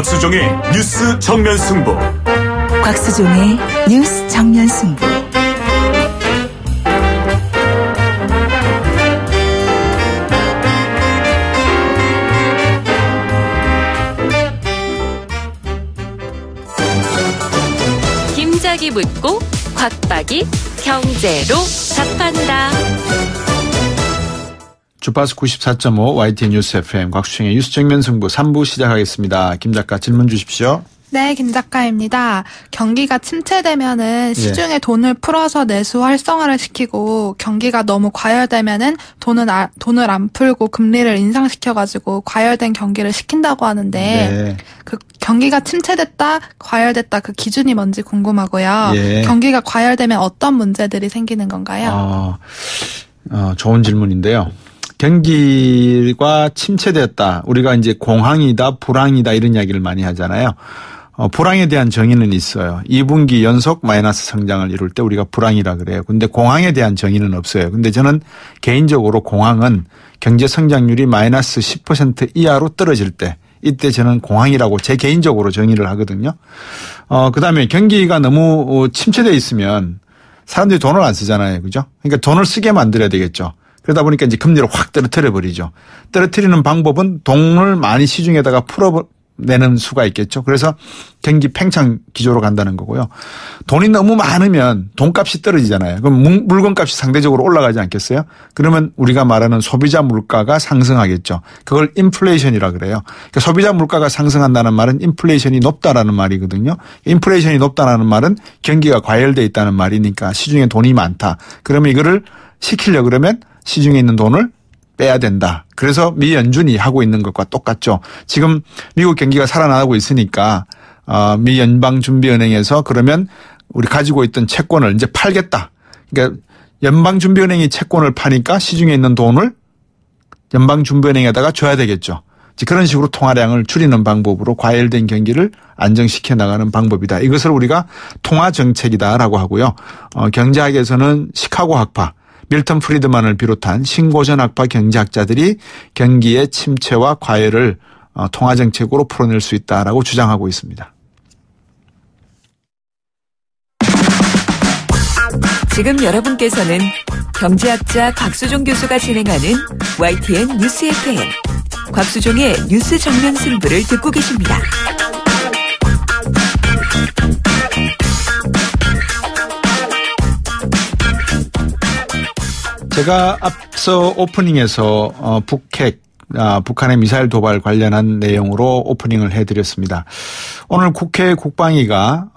곽수종의 뉴스 정면 승부. 곽수종의 뉴스 정면 승부. 김작이 묻고 곽박이 경제로 답한다. 주파수 94.5 YTN 뉴스 FM 곽수종의 뉴스 정면 승부 3부 시작하겠습니다. 김 작가 질문 주십시오. 네, 김 작가입니다. 경기가 침체되면은 시중에 돈을 풀어서 내수 활성화를 시키고 경기가 너무 과열되면은 돈을 안 풀고 금리를 인상시켜가지고 과열된 경기를 시킨다고 하는데 네. 그 경기가 침체됐다, 과열됐다 그 기준이 뭔지 궁금하고요. 예. 경기가 과열되면 어떤 문제들이 생기는 건가요? 좋은 질문인데요. 경기가 침체되었다. 우리가 이제 공황이다, 불황이다 이런 이야기를 많이 하잖아요. 불황에 대한 정의는 있어요. 2분기 연속 마이너스 성장을 이룰 때 우리가 불황이라 그래요. 근데 공황에 대한 정의는 없어요. 근데 저는 개인적으로 공황은 경제 성장률이 마이너스 10% 이하로 떨어질 때 이때 저는 공황이라고 제 개인적으로 정의를 하거든요. 그다음에 경기가 너무 침체되어 있으면 사람들이 돈을 안 쓰잖아요. 그죠? 그러니까 돈을 쓰게 만들어야 되겠죠. 그러다 보니까 이제 금리를 확 떨어뜨려 버리죠. 떨어뜨리는 방법은 돈을 많이 시중에다가 풀어내는 수가 있겠죠. 그래서 경기 팽창 기조로 간다는 거고요. 돈이 너무 많으면 돈값이 떨어지잖아요. 그럼 물건값이 상대적으로 올라가지 않겠어요? 그러면 우리가 말하는 소비자 물가가 상승하겠죠. 그걸 인플레이션이라 그래요. 그러니까 소비자 물가가 상승한다는 말은 인플레이션이 높다라는 말이거든요. 인플레이션이 높다라는 말은 경기가 과열돼 있다는 말이니까 시중에 돈이 많다. 그러면 이거를 시키려고 그러면 시중에 있는 돈을 빼야 된다. 그래서 미 연준이 하고 있는 것과 똑같죠. 지금 미국 경기가 살아나고 있으니까 미 연방준비은행에서 그러면 우리 가지고 있던 채권을 이제 팔겠다. 그러니까 연방준비은행이 채권을 파니까 시중에 있는 돈을 연방준비은행에다가 줘야 되겠죠. 그런 식으로 통화량을 줄이는 방법으로 과열된 경기를 안정시켜 나가는 방법이다. 이것을 우리가 통화정책이다라고 하고요. 경제학에서는 시카고 학파 밀턴 프리드만을 비롯한 신고전 학파 경제학자들이 경기의 침체와 과열을 통화정책으로 풀어낼 수 있다라고 주장하고 있습니다. 지금 여러분께서는 경제학자 곽수종 교수가 진행하는 YTN 뉴스 FM 곽수종의 뉴스 정면 승부를 듣고 계십니다. 제가 앞서 오프닝에서 북한의 미사일 도발 관련한 내용으로 오프닝을 해드렸습니다. 오늘 국회 국방위가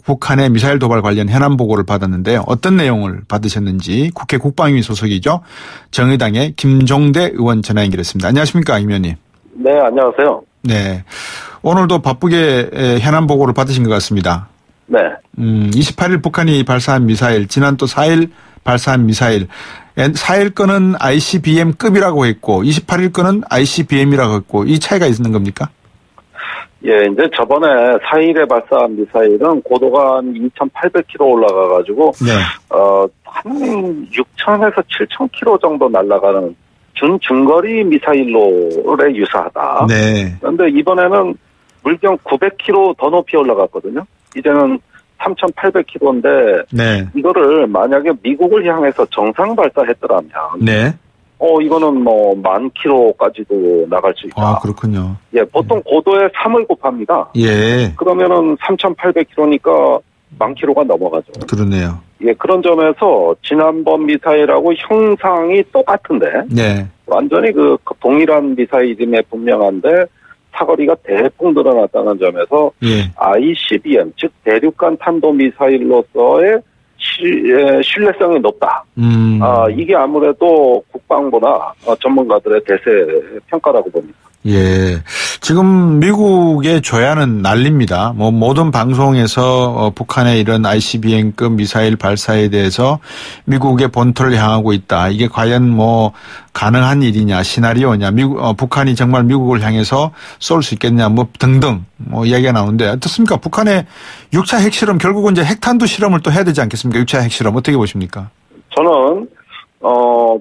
북한의 미사일 도발 관련 현안 보고를 받았는데요. 어떤 내용을 받으셨는지 국회 국방위 소속이죠. 정의당의 김종대 의원 전화 연결했습니다. 안녕하십니까, 임 의원님. 네, 안녕하세요. 네, 오늘도 바쁘게 현안 보고를 받으신 것 같습니다. 네. 28일 북한이 발사한 미사일, 지난 또 4일 발사한 미사일, 4일 건은 ICBM급이라고 했고 28일 건은 ICBM이라고 했고 이 차이가 있는 겁니까? 예, 이제 저번에 4일에 발사한 미사일은 고도가 한 2,800km 올라가가지고 네. 한 6,000에서 7,000km 정도 날아가는 중거리 미사일로에 유사하다. 네. 그런데 이번에는 물경 900km 더 높이 올라갔거든요. 이제는 3,800km인데 네. 이거를 만약에 미국을 향해서 정상 발사했더라면 네. 이거는 뭐 10,000km까지도 나갈 수 있다. 아, 그렇군요. 예, 보통 고도에 3을 곱합니다. 예. 그러면은 3,800km니까 10,000km가 넘어가죠. 그러네요. 예, 그런 점에서 지난번 미사일하고 형상이 똑같은데 네. 완전히 그 동일한 미사일임에 분명한데 사거리가 대폭 늘어났다는 점에서 예. ICBM, 즉 대륙간 탄도 미사일로서의 신뢰성이 높다. 이게 아무래도 국방부나 전문가들의 대세 평가라고 봅니다. 예. 지금 미국의 조야는 난립니다. 뭐 모든 방송에서 북한의 이런 ICBM급 미사일 발사에 대해서 미국의 본토를 향하고 있다. 이게 과연 뭐 가능한 일이냐, 시나리오냐, 북한이 정말 미국을 향해서 쏠 수 있겠냐, 뭐 등등 뭐 이야기가 나오는데 어떻습니까? 북한의 6차 핵실험 결국은 이제 핵탄두 실험을 또 해야 되지 않겠습니까? 6차 핵실험 어떻게 보십니까? 저는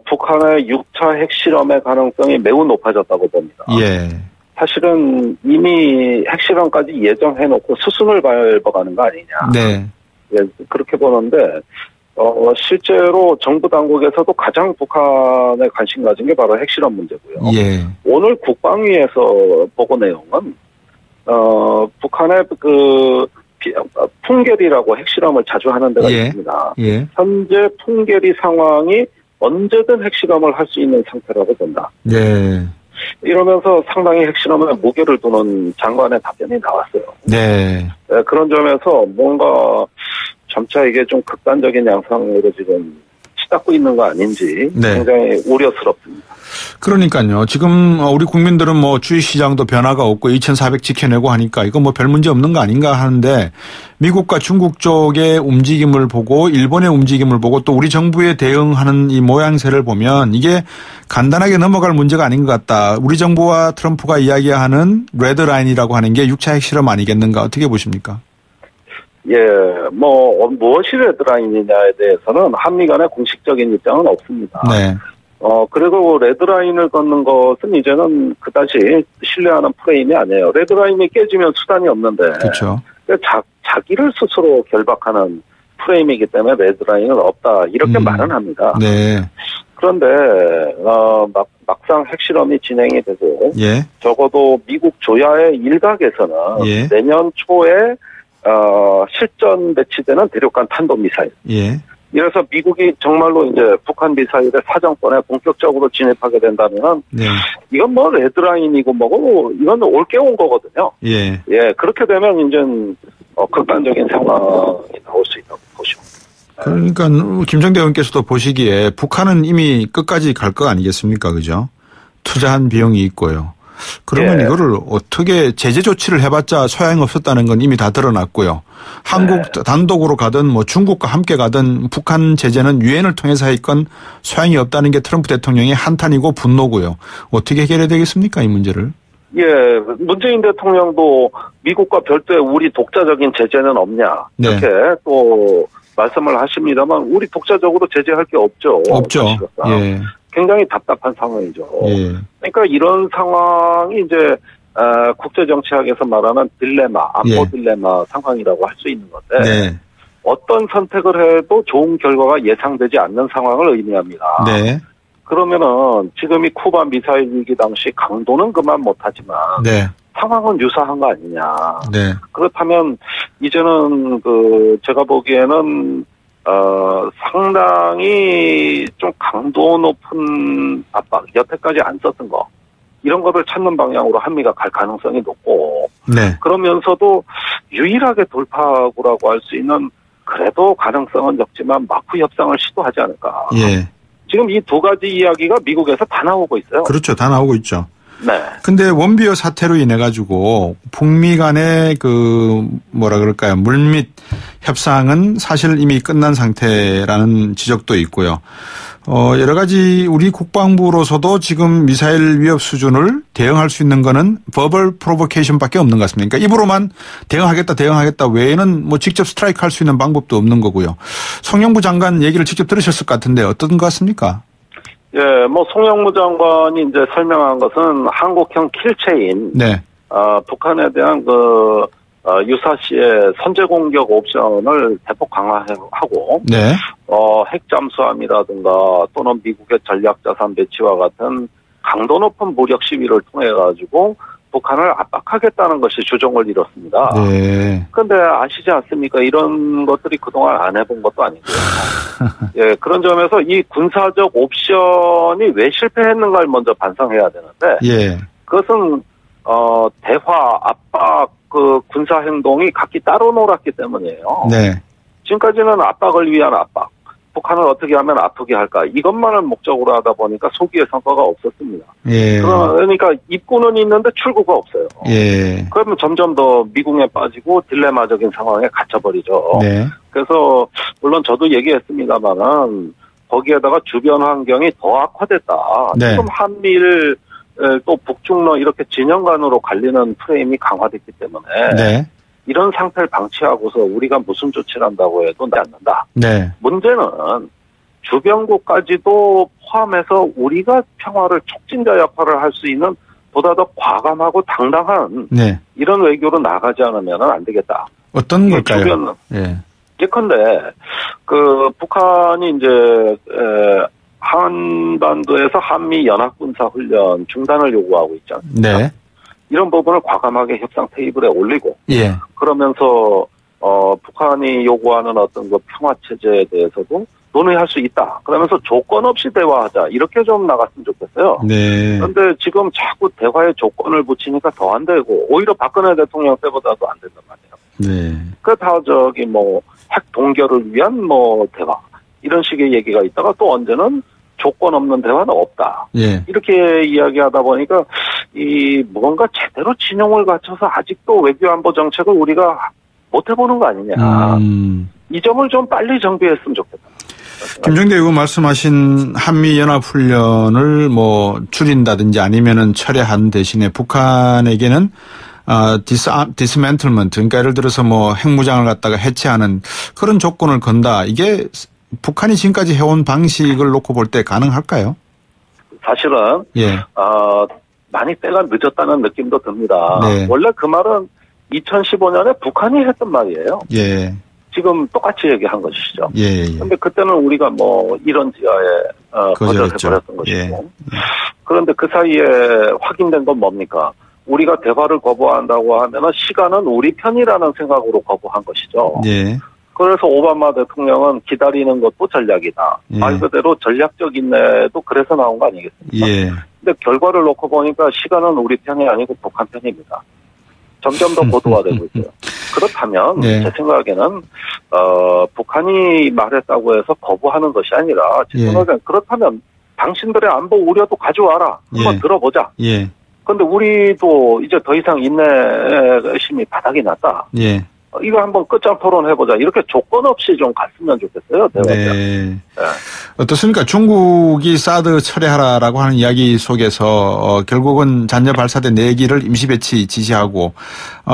북한의 6차 핵실험의 가능성이 매우 높아졌다고 봅니다. 예. 사실은 이미 핵실험까지 예정해놓고 수순을 밟아가는 거 아니냐. 네. 예, 그렇게 보는데 실제로 정부 당국에서도 가장 북한에 관심 가진 게 바로 핵실험 문제고요. 예. 오늘 국방위에서 보고 내용은 북한의 풍계리라고 핵실험을 자주 하는 데가 예. 있습니다. 예. 현재 풍계리 상황이 언제든 핵실험을 할 수 있는 상태라고 본다. 네. 이러면서 상당히 핵실험에 무게를 두는 장관의 답변이 나왔어요. 네. 네, 그런 점에서 뭔가 점차 이게 좀 극단적인 양상으로 지금 치닫고 있는 거 아닌지 네. 굉장히 우려스럽습니다. 그러니까요. 지금 우리 국민들은 뭐 주식시장도 변화가 없고 2,400 지켜내고 하니까 이거 뭐 별 문제 없는 거 아닌가 하는데 미국과 중국 쪽의 움직임을 보고 일본의 움직임을 보고 또 우리 정부에 대응하는 이 모양새를 보면 이게 간단하게 넘어갈 문제가 아닌 것 같다. 우리 정부와 트럼프가 이야기하는 레드라인이라고 하는 게 6차 핵실험 아니겠는가 어떻게 보십니까? 예, 무엇이 레드라인이냐에 대해서는 한미 간의 공식적인 입장은 없습니다. 네. 그리고 레드라인을 걷는 것은 이제는 그다지 신뢰하는 프레임이 아니에요. 레드라인이 깨지면 수단이 없는데. 그렇죠. 자기를 스스로 결박하는 프레임이기 때문에 레드라인은 없다. 이렇게 말은 합니다. 네. 그런데, 막상 핵실험이 진행이 되고. 예. 적어도 미국 조야의 일각에서는 예. 내년 초에, 실전 배치되는 대륙간 탄도미사일. 예. 이래서 미국이 정말로 이제 북한 미사일의 사정권에 본격적으로 진입하게 된다면 네. 이건 뭐 레드라인이고 뭐고 이건 올게 온 거거든요. 예. 예, 그렇게 되면 이제 극단적인 상황이 나올 수 있다고 보시고. 그러니까 김정대 의원께서도 보시기에 북한은 이미 끝까지 갈 거 아니겠습니까, 그죠? 투자한 비용이 있고요. 그러면 예. 이거를 어떻게 제재 조치를 해봤자 소양이 없었다는 건 이미 다 드러났고요. 한국 단독으로 가든 뭐 중국과 함께 가든 북한 제재는 유엔을 통해서 했건 소양이 없다는 게 트럼프 대통령의 한탄이고 분노고요. 어떻게 해결해야 되겠습니까, 이 문제를? 예, 문재인 대통령도 미국과 별도의 우리 독자적인 제재는 없냐 네. 이렇게 또 말씀을 하십니다만 우리 독자적으로 제재할 게 없죠. 없죠. 예. 굉장히 답답한 상황이죠. 예. 그러니까 이런 상황이 이제 국제정치학에서 말하는 딜레마, 안보 예. 딜레마 상황이라고 할 수 있는 건데 네. 어떤 선택을 해도 좋은 결과가 예상되지 않는 상황을 의미합니다. 네. 그러면은 지금 이 쿠바 미사일 위기 당시 강도는 그만 못하지만 네. 상황은 유사한 거 아니냐. 네. 그렇다면 이제는 제가 보기에는 상당히 좀 강도 높은 압박, 여태까지 안 썼던 거, 이런 거를 찾는 방향으로 한미가 갈 가능성이 높고, 네. 그러면서도 유일하게 돌파구라고 할 수 있는 그래도 가능성은 적지만 마크 협상을 시도하지 않을까. 예. 지금 이 두 가지 이야기가 미국에서 다 나오고 있어요. 그렇죠. 다 나오고 있죠. 네. 근데 원비어 사태로 인해 가지고 북미 간의 뭐라 그럴까요? 물밑 협상은 사실 이미 끝난 상태라는 지적도 있고요. 여러 가지 우리 국방부로서도 지금 미사일 위협 수준을 대응할 수 있는 거는 verbal provocation밖에 없는 것 같습니다. 그러니까 입으로만 대응하겠다 외에는 뭐 직접 스트라이크 할 수 있는 방법도 없는 거고요. 송영무 장관 얘기를 직접 들으셨을 것 같은데 어떤 것 같습니까? 예, 송영무 장관이 이제 설명한 것은 한국형 킬체인, 네. 북한에 대한 유사시의 선제 공격 옵션을 대폭 강화하고, 네. 핵 잠수함이라든가 또는 미국의 전략 자산 배치와 같은 강도 높은 무력 시위를 통해 가지고 북한을 압박하겠다는 것이 주종을 이뤘습니다. 네. 그런데 아시지 않습니까? 이런 것들이 그동안 안 해본 것도 아니고요. 예, 그런 점에서 이 군사적 옵션이 왜 실패했는가를 먼저 반성해야 되는데, 예. 그것은 대화, 압박, 군사 행동이 각기 따로 놀았기 때문이에요. 네. 지금까지는 압박을 위한 압박, 북한을 어떻게 하면 아프게 할까, 이것만을 목적으로 하다 보니까 소기의 성과가 없었습니다. 예. 그러니까 입구는 있는데 출구가 없어요. 예. 그러면 점점 더 미궁에 빠지고 딜레마적인 상황에 갇혀버리죠. 네. 그래서 물론 저도 얘기했습니다만은 거기에다가 주변 환경이 더 악화됐다. 네. 지금 한미를 또 북중러 이렇게 진영 간으로 갈리는 프레임이 강화됐기 때문에 네. 이런 상태를 방치하고서 우리가 무슨 조치를 한다고 해도 나지 않는다. 네. 문제는 주변국까지도 포함해서 우리가 평화를 촉진자 역할을 할 수 있는 보다 더 과감하고 당당한 네. 이런 외교로 나가지 않으면 안 되겠다. 어떤 걸까요? 예. 예컨대 그 북한이 이제 한반도에서 한미 연합군사훈련 중단을 요구하고 있지 않습니까? 네. 이런 부분을 과감하게 협상 테이블에 올리고 예. 그러면서 북한이 요구하는 어떤 그 평화 체제에 대해서도 논의할 수 있다. 그러면서 조건 없이 대화하자. 이렇게 좀 나갔으면 좋겠어요. 네. 그런데 지금 자꾸 대화에 조건을 붙이니까 더 안 되고 오히려 박근혜 대통령 때보다도 안 된단 말이에요. 네. 그 다 저기 뭐 핵 동결을 위한 뭐 대화 이런 식의 얘기가 있다가 또 언제는 조건 없는 대화는 없다. 예. 이렇게 이야기하다 보니까 이 뭔가 제대로 진영을 갖춰서 아직도 외교안보 정책을 우리가 못 해보는 거 아니냐. 이 점을 좀 빨리 정비했으면 좋겠다. 김정대 의원 말씀하신 한미연합훈련을 뭐 줄인다든지 아니면은 철회한 대신에 북한에게는 디스맨틀먼트, 그러니까 예를 들어서 뭐 핵무장을 갖다가 해체하는 그런 조건을 건다. 이게 북한이 지금까지 해온 방식을 놓고 볼 때 가능할까요? 사실은 예. 많이 때가 늦었다는 느낌도 듭니다. 네. 원래 그 말은 2015년에 북한이 했던 말이에요. 예. 지금 똑같이 얘기한 것이죠. 예. 그런데 그때는 우리가 뭐 이런 지하에 거절해버렸던 것이고. 예. 그런데 그 사이에 확인된 건 뭡니까? 우리가 대화를 거부한다고 하면은 시간은 우리 편이라는 생각으로 거부한 것이죠. 예. 그래서 오바마 대통령은 기다리는 것도 전략이다. 예. 말 그대로 전략적 인내도 그래서 나온 거 아니겠습니까? 예. 근데 결과를 놓고 보니까 시간은 우리 편이 아니고 북한 편입니다. 점점 더 고도화되고 있어요. 그렇다면 네. 제 생각에는 북한이 말했다고 해서 거부하는 것이 아니라 제 생각에는 그렇다면 당신들의 안보 우려도 가져와라. 한번 들어보자. 예. 그런데 우리도 이제 더 이상 인내심이 바닥이 났다. 예. 이거 한번 끝장 토론해보자. 이렇게 조건 없이 좀 갔으면 좋겠어요. 대화가. 네. 어떻습니까? 중국이 사드 철회하라라고 하는 이야기 속에서 결국은 잔여 발사대 4기를 임시 배치 지시하고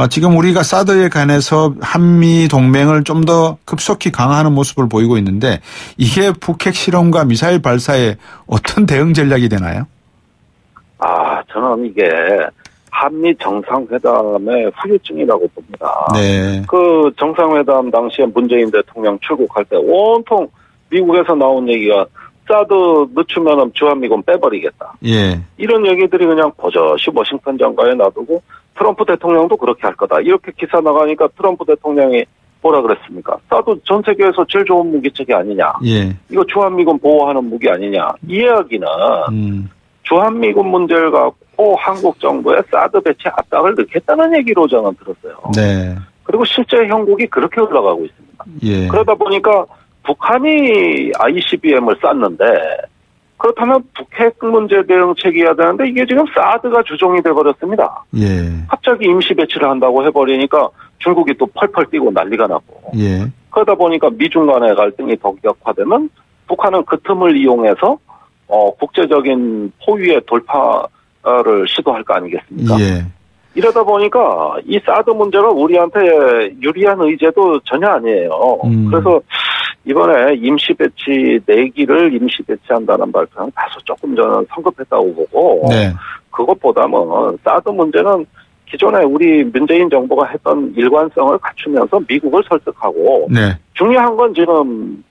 지금 우리가 사드에 관해서 한미 동맹을 좀 더 급속히 강화하는 모습을 보이고 있는데 이게 북핵 실험과 미사일 발사에 어떤 대응 전략이 되나요? 저는 이게 한미 정상회담의 후유증이라고 봅니다. 네. 그 정상회담 당시에 문재인 대통령 출국할 때 온통 미국에서 나온 얘기가 사드 늦추면 주한미군 빼버리겠다. 예. 이런 얘기들이 그냥 버젓이 워싱턴 장관에 놔두고 트럼프 대통령도 그렇게 할 거다. 이렇게 기사 나가니까 트럼프 대통령이 뭐라 그랬습니까? 사드 전 세계에서 제일 좋은 무기체계 아니냐. 예. 이거 주한미군 보호하는 무기 아니냐. 이 이야기는 주한미군 문제를 갖고 한국 정부의 사드 배치 압박을 넣겠다는 얘기로 저는 들었어요. 네. 그리고 실제 형국이 그렇게 올라가고 있습니다. 예. 그러다 보니까 북한이 ICBM을 쐈는데 그렇다면 북핵 문제 대응책이어야 되는데 이게 지금 사드가 주종이 돼버렸습니다. 예. 갑자기 임시 배치를 한다고 해버리니까 중국이 또 펄펄 뛰고 난리가 나고. 예. 그러다 보니까 미중 간의 갈등이 더 격화되면 북한은 그 틈을 이용해서 국제적인 포위의 돌파를 시도할 거 아니겠습니까? 예. 이러다 보니까 이 사드 문제가 우리한테 유리한 의제도 전혀 아니에요. 그래서 이번에 임시 배치 4기를 임시 배치한다는 발표는 다소 조금 저는 성급했다고 보고 네. 그것보다는 사드 문제는 기존에 우리 문재인 정부가 했던 일관성을 갖추면서 미국을 설득하고 네. 중요한 건 지금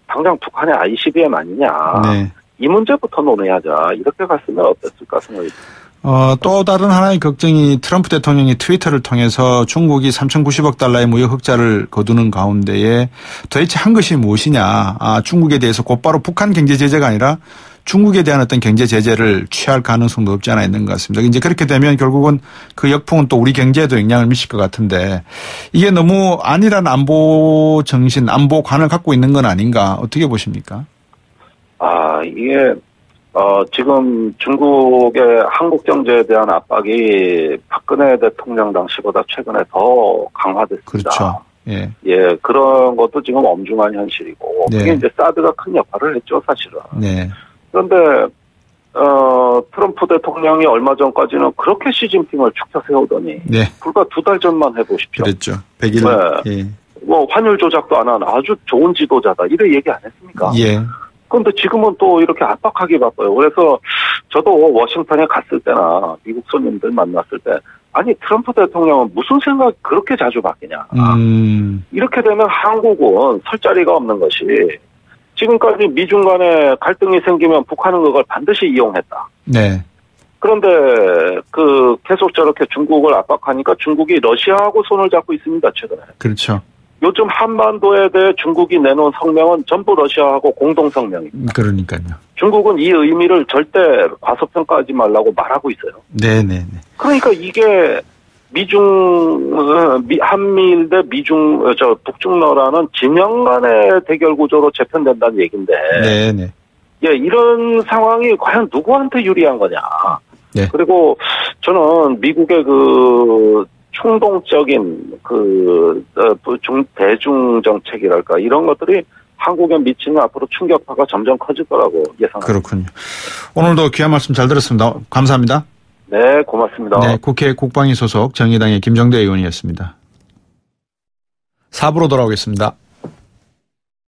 당장 북한의 ICBM 아니냐. 네. 이 문제부터 논의하자. 이렇게 갔으면 어땠을까 생각이 듭니다. 또 다른 하나의 걱정이 트럼프 대통령이 트위터를 통해서 중국이 3,090억 달러의 무역 흑자를 거두는 가운데에 도대체 한 것이 무엇이냐. 중국에 대해서 곧바로 북한 경제 제재가 아니라 중국에 대한 어떤 경제 제재를 취할 가능성도 없지 않아 있는 것 같습니다. 이제 그렇게 되면 결국은 그 역풍은 또 우리 경제에도 영향을 미칠 것 같은데 이게 너무 안일한 안보 정신, 안보관을 갖고 있는 건 아닌가. 어떻게 보십니까? 이게 지금 중국의 한국 경제에 대한 압박이 박근혜 대통령 당시보다 최근에 더 강화됐습니다. 그렇죠. 예. 예, 그런 것도 지금 엄중한 현실이고. 네. 그게 이제 사드가 큰 역할을 했죠, 사실은. 네. 그런데, 트럼프 대통령이 얼마 전까지는 그렇게 시진핑을 축켜 세우더니. 네. 불과 2달 전만 해보십시오. 그랬죠. 100일. 네. 예. 환율 조작도 안 한 아주 좋은 지도자다. 이래 얘기 안 했습니까? 예. 그런데 지금은 또 이렇게 압박하기 바빠요. 그래서 저도 워싱턴에 갔을 때나 미국 손님들 만났을 때 아니 트럼프 대통령은 무슨 생각 그렇게 자주 바뀌냐. 이렇게 되면 한국은 설 자리가 없는 것이 지금까지 미중 간에 갈등이 생기면 북한은 그걸 반드시 이용했다. 네. 그런데 계속 저렇게 중국을 압박하니까 중국이 러시아하고 손을 잡고 있습니다. 최근에. 그렇죠. 요즘 한반도에 대해 중국이 내놓은 성명은 전부 러시아하고 공동 성명입니다. 그러니까요. 중국은 이 의미를 절대 과소평가하지 말라고 말하고 있어요. 네네네. 그러니까 이게 한미일 대 북중러라는 진영 간의 대결 구조로 재편된다는 얘기인데. 네네. 예, 이런 상황이 과연 누구한테 유리한 거냐. 네. 그리고 저는 미국의 충동적인 대중 정책이랄까 이런 것들이 한국에 미치는 앞으로 충격파가 점점 커질 거라고 예상합니다. 그렇군요. 오늘도 귀한 말씀 잘 들었습니다. 감사합니다. 네, 고맙습니다. 네, 국회 국방위 소속 정의당의 김정대 의원이었습니다. 4부로 돌아오겠습니다.